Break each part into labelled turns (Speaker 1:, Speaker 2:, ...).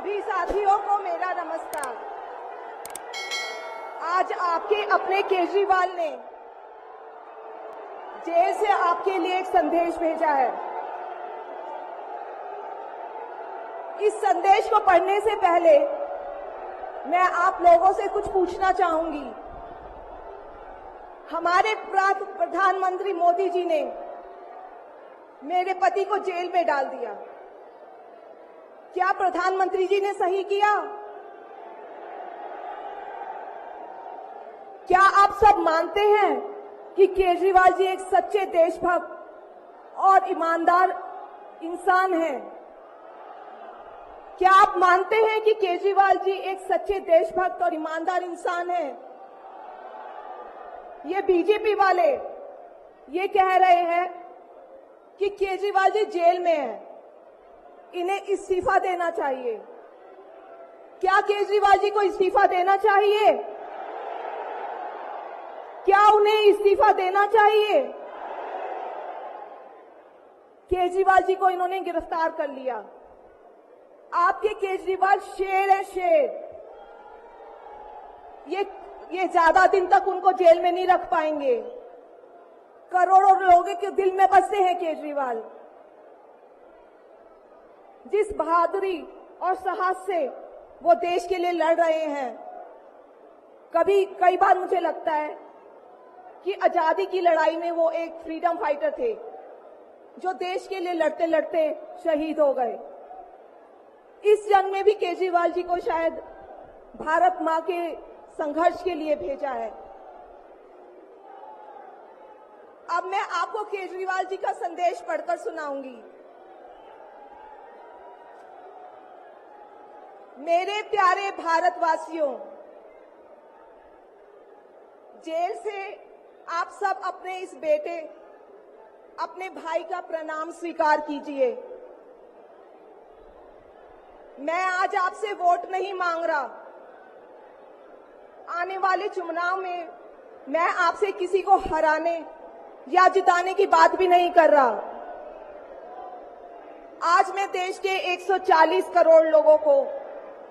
Speaker 1: सभी साथियों को मेरा नमस्कार। आज आपके अपने केजरीवाल ने जेल से आपके लिए एक संदेश भेजा है। इस संदेश को पढ़ने से पहले मैं आप लोगों से कुछ पूछना चाहूंगी। हमारे प्रधानमंत्री मोदी जी ने मेरे पति को जेल में डाल दिया। क्या प्रधानमंत्री जी ने सही किया? क्या आप सब मानते हैं कि केजरीवाल जी एक सच्चे देशभक्त और ईमानदार इंसान हैं? क्या आप मानते हैं कि केजरीवाल जी एक सच्चे देशभक्त और ईमानदार इंसान हैं? ये बीजेपी वाले ये कह रहे हैं कि केजरीवाल जी जेल में हैं, इन्हें इस्तीफा देना चाहिए। क्या केजरीवाल जी को इस्तीफा देना चाहिए? क्या उन्हें इस्तीफा देना चाहिए? केजरीवाल जी को इन्होंने गिरफ्तार कर लिया। आपके केजरीवाल शेर है, शेर। ये ज्यादा दिन तक उनको जेल में नहीं रख पाएंगे। करोड़ों लोगों के दिल में बसते हैं केजरीवाल। जिस बहादुरी और साहस से वो देश के लिए लड़ रहे हैं, कई बार मुझे लगता है कि आजादी की लड़ाई में वो एक फ्रीडम फाइटर थे जो देश के लिए लड़ते लड़ते शहीद हो गए। इस जंग में भी केजरीवाल जी को शायद भारत मां के संघर्ष के लिए भेजा है। अब मैं आपको केजरीवाल जी का संदेश पढ़कर सुनाऊंगी। मेरे प्यारे भारतवासियों, जेल से आप सब अपने इस बेटे, अपने भाई का प्रणाम स्वीकार कीजिए। मैं आज आपसे वोट नहीं मांग रहा। आने वाले चुनाव में मैं आपसे किसी को हराने या जिताने की बात भी नहीं कर रहा। आज मैं देश के 140 करोड़ लोगों को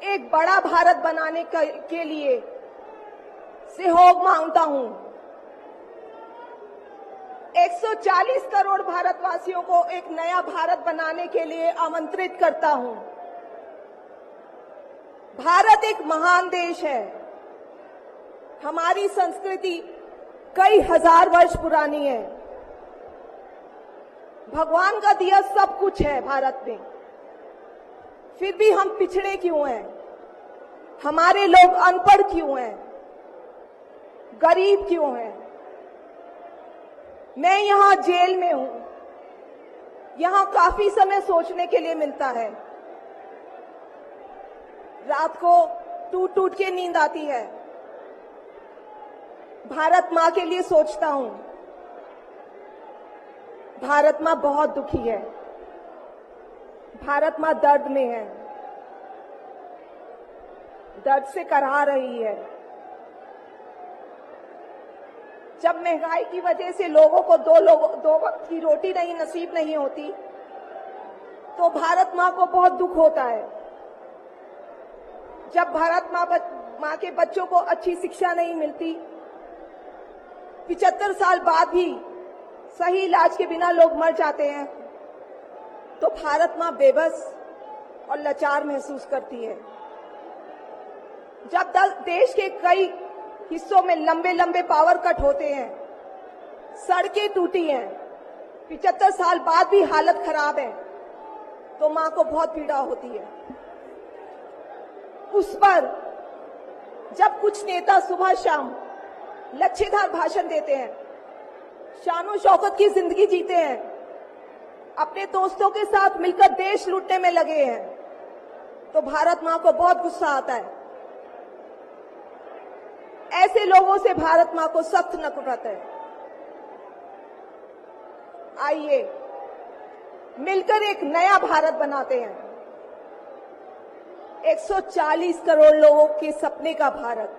Speaker 1: एक बड़ा भारत बनाने के लिए सहयोग मांगता हूं। 140 करोड़ भारतवासियों को एक नया भारत बनाने के लिए आमंत्रित करता हूं। भारत एक महान देश है। हमारी संस्कृति कई हजार वर्ष पुरानी है। भगवान का दिया सब कुछ है भारत में, फिर भी हम पिछड़े क्यों हैं? हमारे लोग अनपढ़ क्यों हैं? गरीब क्यों हैं? मैं यहां जेल में हूं। यहां काफी समय सोचने के लिए मिलता है। रात को टूट टूट के नींद आती है। भारत मां के लिए सोचता हूं। भारत मां बहुत दुखी है। भारत मां दर्द में है, दर्द से कराह रही है। जब महंगाई की वजह से लोगों को दो वक्त की रोटी नसीब नहीं होती, तो भारत मां को बहुत दुख होता है। जब भारत मां के बच्चों को अच्छी शिक्षा नहीं मिलती, 75 साल बाद भी सही इलाज के बिना लोग मर जाते हैं, तो भारत मां बेबस और लाचार महसूस करती है। जब देश के कई हिस्सों में लंबे लंबे पावर कट होते हैं, सड़कें टूटी हैं, 75 साल बाद भी हालत खराब है, तो मां को बहुत पीड़ा होती है। उस पर जब कुछ नेता सुबह शाम लच्छेदार भाषण देते हैं, शानो शौकत की जिंदगी जीते हैं, अपने दोस्तों के साथ मिलकर देश लूटने में लगे हैं, तो भारत मां को बहुत गुस्सा आता है। ऐसे लोगों से भारत मां को सख्त नफरत है। आइए मिलकर एक नया भारत बनाते हैं। 140 करोड़ लोगों के सपने का भारत,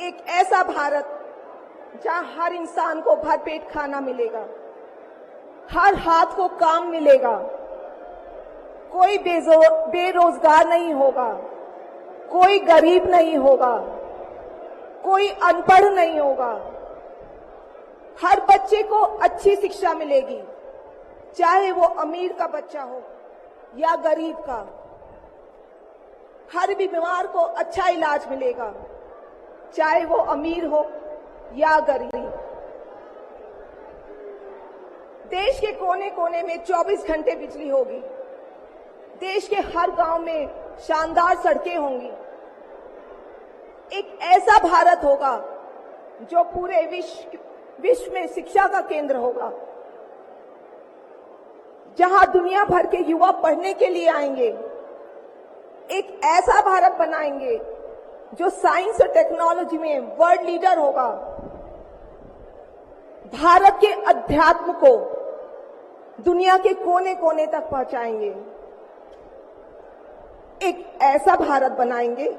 Speaker 1: एक ऐसा भारत जहां हर इंसान को भरपेट खाना मिलेगा, हर हाथ को काम मिलेगा, कोई बेरोजगार नहीं होगा, कोई गरीब नहीं होगा, कोई अनपढ़ नहीं होगा। हर बच्चे को अच्छी शिक्षा मिलेगी, चाहे वो अमीर का बच्चा हो या गरीब का। हर बीमार को अच्छा इलाज मिलेगा, चाहे वो अमीर हो या गरीब। देश के कोने कोने में 24 घंटे बिजली होगी। देश के हर गांव में शानदार सड़कें होंगी। एक ऐसा भारत होगा जो पूरे विश्व में शिक्षा का केंद्र होगा, जहां दुनिया भर के युवा पढ़ने के लिए आएंगे। एक ऐसा भारत बनाएंगे जो साइंस और टेक्नोलॉजी में वर्ल्ड लीडर होगा। भारत के अध्यात्म को दुनिया के कोने कोने तक पहुंचाएंगे। एक ऐसा भारत बनाएंगे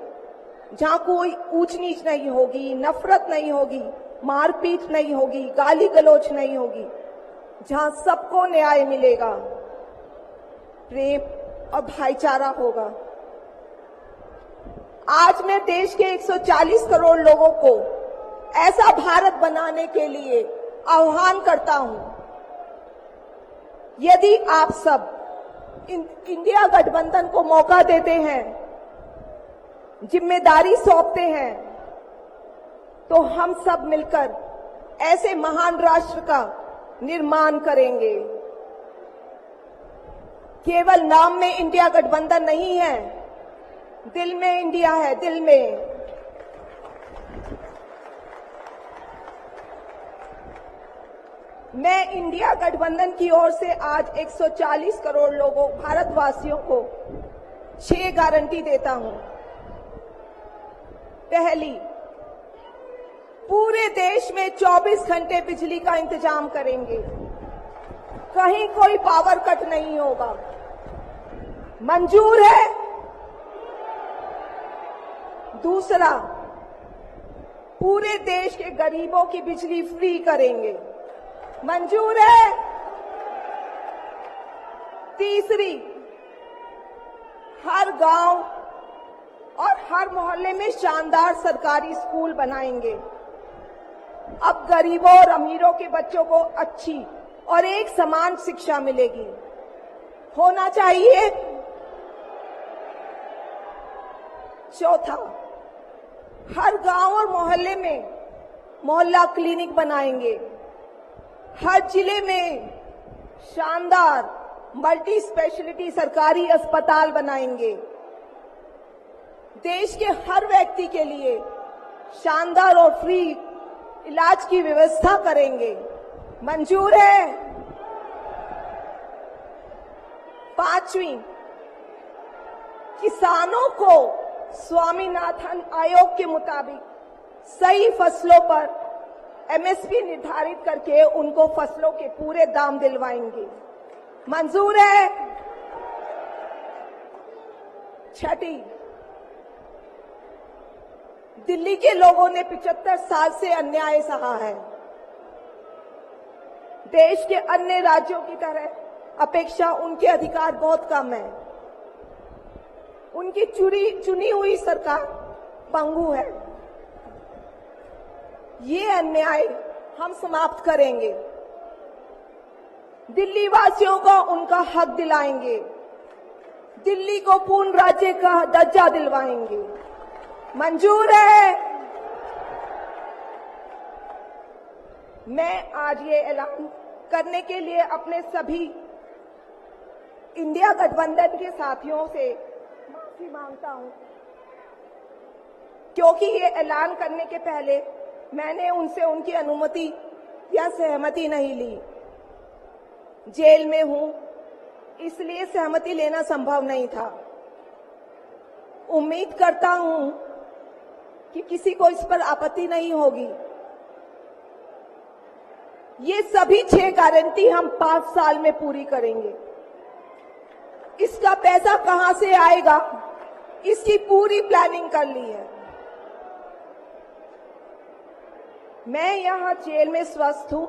Speaker 1: जहां कोई ऊंच नीच नहीं होगी, नफरत नहीं होगी, मारपीट नहीं होगी, गाली गलौज नहीं होगी, जहां सबको न्याय मिलेगा, प्रेम और भाईचारा होगा। आज मैं देश के 140 करोड़ लोगों को ऐसा भारत बनाने के लिए आह्वान करता हूं। यदि आप सब इंडिया गठबंधन को मौका देते हैं, जिम्मेदारी सौंपते हैं, तो हम सब मिलकर ऐसे महान राष्ट्र का निर्माण करेंगे। केवल नाम में इंडिया गठबंधन नहीं है, दिल में इंडिया है, दिल में। मैं इंडिया गठबंधन की ओर से आज 140 करोड़ लोगों भारतवासियों को 6 गारंटी देता हूं। पहली, पूरे देश में 24 घंटे बिजली का इंतजाम करेंगे, कहीं कोई पावर कट नहीं होगा। मंजूर है? दूसरा, पूरे देश के गरीबों की बिजली फ्री करेंगे। मंजूर है? तीसरी, हर गांव और हर मोहल्ले में शानदार सरकारी स्कूल बनाएंगे। अब गरीबों और अमीरों के बच्चों को अच्छी और एक समान शिक्षा मिलेगी। होना चाहिए। चौथा, हर गांव और मोहल्ले में मोहल्ला क्लिनिक बनाएंगे। हर जिले में शानदार मल्टी स्पेशलिटी सरकारी अस्पताल बनाएंगे। देश के हर व्यक्ति के लिए शानदार और फ्री इलाज की व्यवस्था करेंगे। मंजूर है? पांचवी, किसानों को स्वामीनाथन आयोग के मुताबिक सही फसलों पर एमएसपी निर्धारित करके उनको फसलों के पूरे दाम दिलवाएंगे। मंजूर है? छठी, दिल्ली के लोगों ने 75 साल से अन्याय सहा है। देश के अन्य राज्यों की तरह अपेक्षा उनके अधिकार बहुत कम है। उनकी चुनी हुई सरकार पंगु है। ये अन्याय हम समाप्त करेंगे। दिल्ली वासियों को उनका हक दिलाएंगे। दिल्ली को पूर्ण राज्य का दर्जा दिलवाएंगे। मंजूर है? मैं आज ये ऐलान करने के लिए अपने सभी इंडिया गठबंधन के साथियों से माफी मांगता हूं, क्योंकि ये ऐलान करने के पहले मैंने उनसे उनकी अनुमति या सहमति नहीं ली। जेल में हूं, इसलिए सहमति लेना संभव नहीं था। उम्मीद करता हूं कि किसी को इस पर आपत्ति नहीं होगी। ये सभी 6 गारंटी हम 5 साल में पूरी करेंगे। इसका पैसा कहां से आएगा, इसकी पूरी प्लानिंग कर ली है। मैं यहां जेल में स्वस्थ हूं,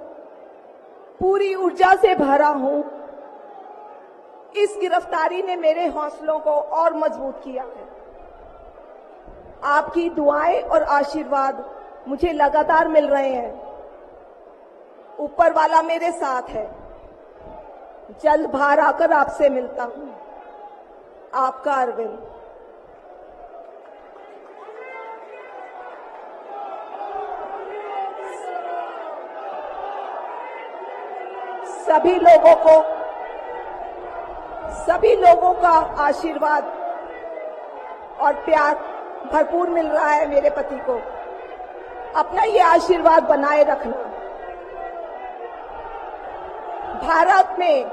Speaker 1: पूरी ऊर्जा से भरा हूं। इस गिरफ्तारी ने मेरे हौसलों को और मजबूत किया है। आपकी दुआएं और आशीर्वाद मुझे लगातार मिल रहे हैं। ऊपर वाला मेरे साथ है। जल्द बाहर आकर आपसे मिलता हूं। आपका अरविंद। सभी लोगों का आशीर्वाद और प्यार भरपूर मिल रहा है मेरे पति को। अपना ये आशीर्वाद बनाए रखना। भारत में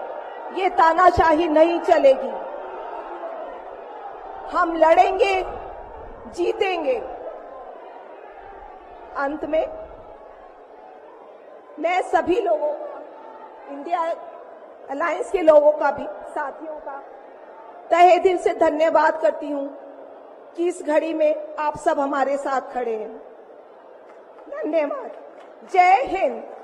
Speaker 1: ये तानाशाही नहीं चलेगी। हम लड़ेंगे, जीतेंगे। अंत में मैं सभी लोगों का, इंडिया अलायंस के लोगों का भी, साथियों का तहे दिल से धन्यवाद करती हूं कि इस घड़ी में आप सब हमारे साथ खड़े हैं। धन्यवाद। जय हिंद।